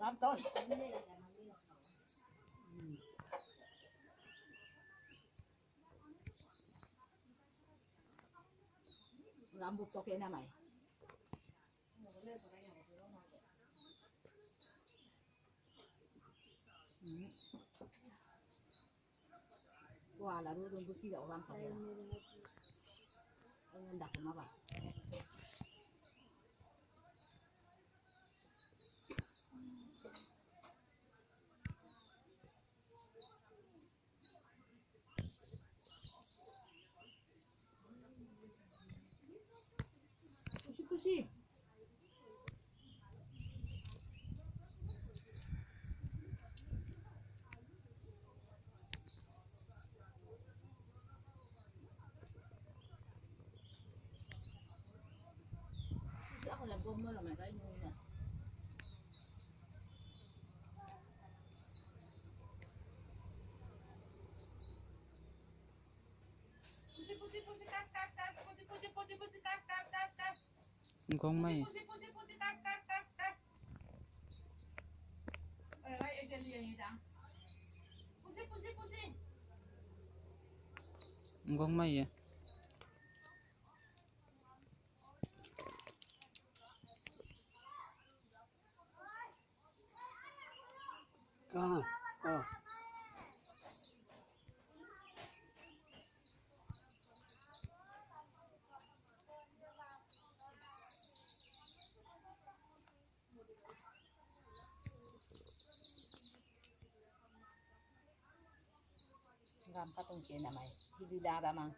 Ramton. Rambut toke namai. Wah, lalu rambut tidak orang kaya. Ngendak kenapa? Pusi. Aku làm gom mơ là mày cái nuôi nè. Pusi kas kas. Gong mai. Pusi kas. Ay cái liang gì đó. Pusi. Gong mai ya. Gam katong kia namai. Hindi dada mang.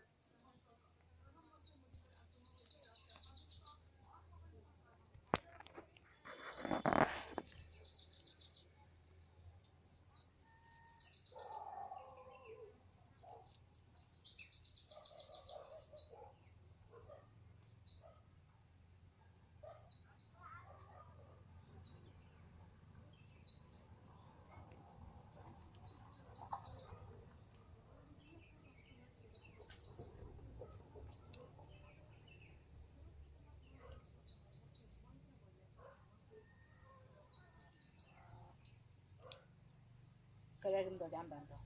Kaya ganda jamban to.